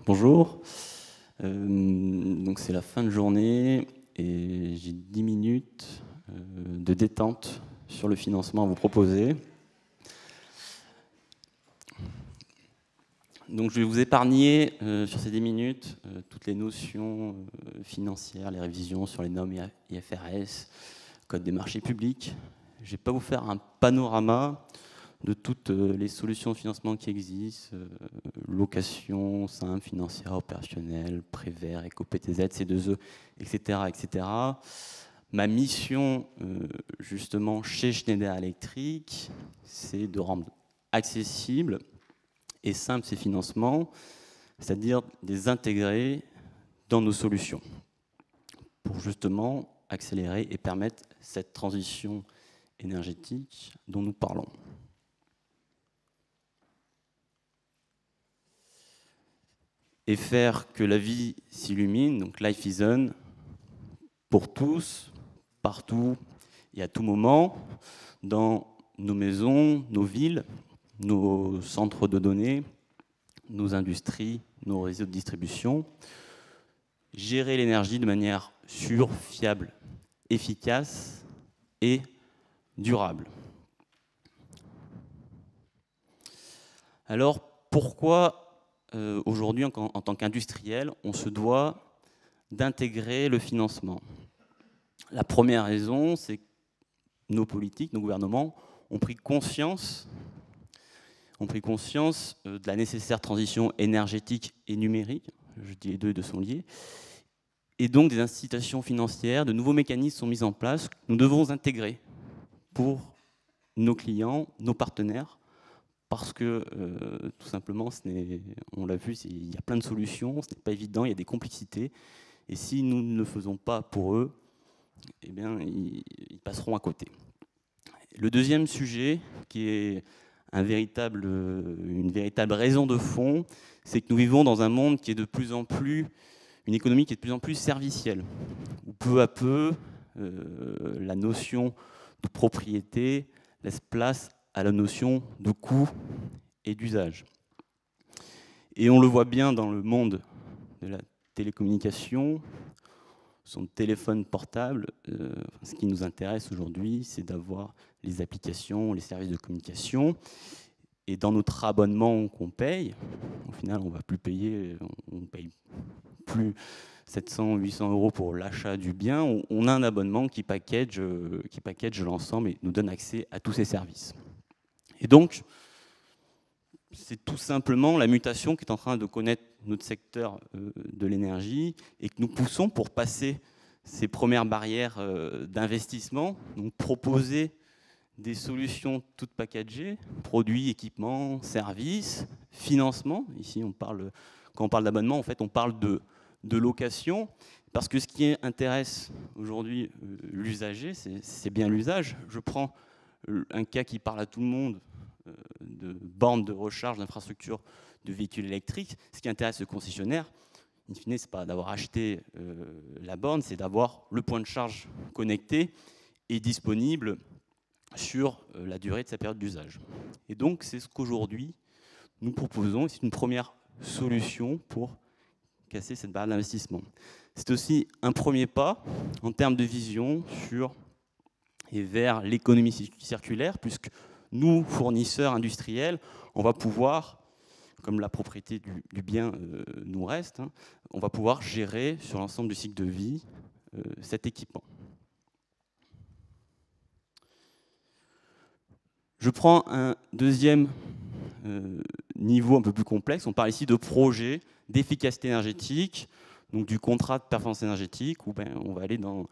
Bonjour, donc c'est la fin de journée et j'ai 10 minutes de détente sur le financement à vous proposer. Donc je vais vous épargner sur ces 10 minutes toutes les notions financières, les révisions sur les normes IFRS, Code des marchés publics. Je ne vais pas vous faire un panorama de toutes les solutions de financement qui existent, location simple, financière, opérationnelle, prêt vert, éco-PTZ, C2E, etc., etc. Ma mission, justement, chez Schneider Electric, c'est de rendre accessibles et simples ces financements, c'est-à-dire de les intégrer dans nos solutions, pour justement accélérer et permettre cette transition énergétique dont nous parlons. Et faire que la vie s'illumine, donc Life is On, pour tous, partout et à tout moment, dans nos maisons, nos villes, nos centres de données, nos industries, nos réseaux de distribution. Gérer l'énergie de manière sûre, fiable, efficace et durable. Alors, pourquoi aujourd'hui, en tant qu'industriel, on se doit d'intégrer le financement? La première raison, c'est que nos politiques, nos gouvernements ont pris conscience de la nécessaire transition énergétique et numérique, je dis les deux sont liés, et donc des incitations financières, de nouveaux mécanismes sont mis en place que nous devons intégrer pour nos clients, nos partenaires, parce que tout simplement, on l'a vu, il y a plein de solutions, ce n'est pas évident, il y a des complexités, et si nous ne le faisons pas pour eux, eh bien, ils passeront à côté. Le deuxième sujet, qui est une véritable raison de fond, c'est que nous vivons dans un monde qui est de plus en plus, une économie qui est de plus en plus servicielle, où peu à peu, la notion de propriété laisse place à la notion de coût et d'usage. Et on le voit bien dans le monde de la télécommunication, son téléphone portable, ce qui nous intéresse aujourd'hui, c'est d'avoir les applications, les services de communication. Et dans notre abonnement qu'on paye, au final, on ne va plus payer, on ne paye plus 700, 800 € pour l'achat du bien. On a un abonnement qui package l'ensemble et nous donne accès à tous ces services. Et donc, c'est tout simplement la mutation qui est en train de connaître notre secteur de l'énergie et que nous poussons pour passer ces premières barrières d'investissement, donc proposer des solutions toutes packagées, produits, équipements, services, financement. Ici, quand on parle d'abonnement, en fait, on parle de location, parce que ce qui intéresse aujourd'hui l'usager, c'est bien l'usage. Je prends un cas qui parle à tout le monde, de bornes de recharge, d'infrastructures de véhicules électriques. Ce qui intéresse le concessionnaire, in fine, ce n'est pas d'avoir acheté la borne, c'est d'avoir le point de charge connecté et disponible sur la durée de sa période d'usage. Et donc, c'est ce qu'aujourd'hui nous proposons. C'est une première solution pour casser cette barrière d'investissement. C'est aussi un premier pas en termes de vision sur et vers l'économie circulaire, puisque nous, fournisseurs industriels, on va pouvoir, comme la propriété du bien nous reste, on va pouvoir gérer sur l'ensemble du cycle de vie cet équipement. Je prends un deuxième niveau un peu plus complexe. On parle ici de projet d'efficacité énergétique, donc du contrat de performance énergétique, où on va aller dans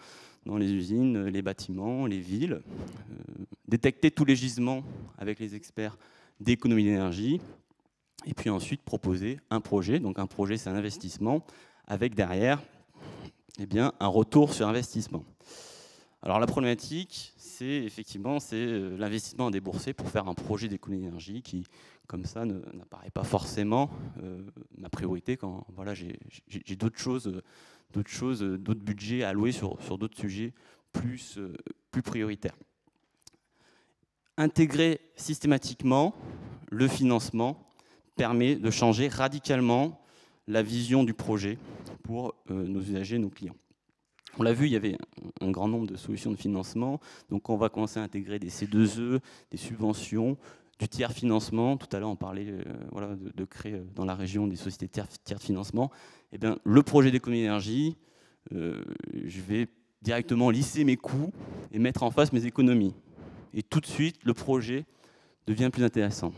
les usines, les bâtiments, les villes, détecter tous les gisements avec les experts d'économie d'énergie, et puis ensuite proposer un projet. Donc un projet, c'est un investissement, avec derrière un retour sur investissement. Alors la problématique, c'est effectivement l'investissement à débourser pour faire un projet d'économie d'énergie qui, comme ça, n'apparaît pas forcément ma priorité quand voilà, j'ai d'autres budgets alloués sur d'autres sujets plus prioritaires. Intégrer systématiquement le financement permet de changer radicalement la vision du projet pour nos usagers, nos clients. On l'a vu, il y avait un grand nombre de solutions de financement. Donc on va commencer à intégrer des C2E, des subventions, du tiers financement. Tout à l'heure, on parlait voilà, de créer dans la région des sociétés tiers de financement. Eh bien, le projet d'économie d'énergie, je vais directement lisser mes coûts et mettre en face mes économies. Et tout de suite, le projet devient plus intéressant.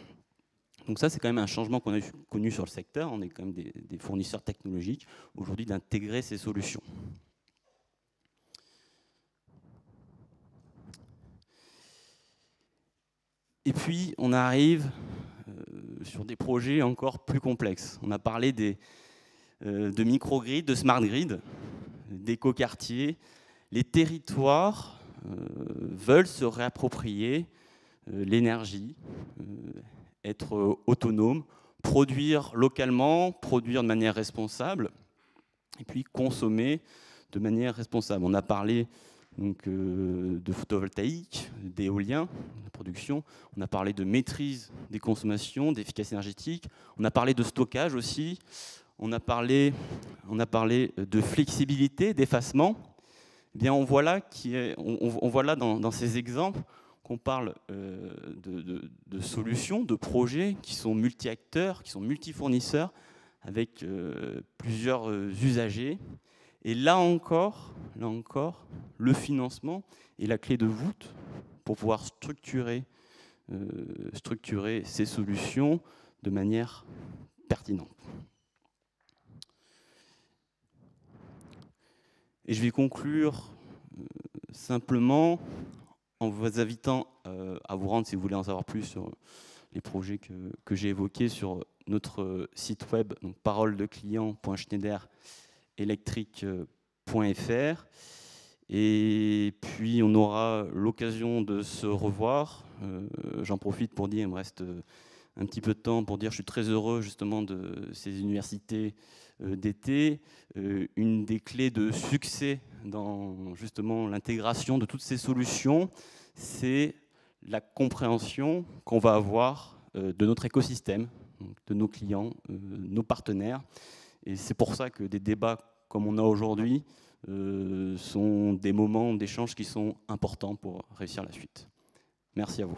Donc ça, c'est quand même un changement qu'on a connu sur le secteur. On est quand même des fournisseurs technologiques aujourd'hui d'intégrer ces solutions. Et puis, on arrive sur des projets encore plus complexes. On a parlé de microgrid, de smart grid, d'écoquartiers. Les territoires veulent se réapproprier l'énergie, être autonomes, produire localement, produire de manière responsable, et puis consommer de manière responsable. On a parlé donc, de photovoltaïque, d'éolien, de production. On a parlé de maîtrise des consommations, d'efficacité énergétique. On a parlé de stockage aussi. On a parlé de flexibilité, d'effacement. Eh bien, on voit là, dans ces exemples qu'on parle de solutions, de projets qui sont multi-acteurs, qui sont multi-fournisseurs, avec plusieurs usagers. Et là encore, le financement est la clé de voûte pour pouvoir structurer ces solutions de manière pertinente. Et je vais conclure simplement en vous invitant à vous rendre, si vous voulez en savoir plus sur les projets que j'ai évoqués sur notre site web, donc paroledeclient.schneiderelectric.fr. Et puis on aura l'occasion de se revoir. J'en profite pour dire, il me reste un petit peu de temps pour dire que je suis très heureux justement de ces universités d'été. Une des clés de succès dans justement l'intégration de toutes ces solutions, c'est la compréhension qu'on va avoir de notre écosystème, de nos clients, nos partenaires. Et c'est pour ça que des débats comme on a aujourd'hui sont des moments d'échange qui sont importants pour réussir la suite. Merci à vous.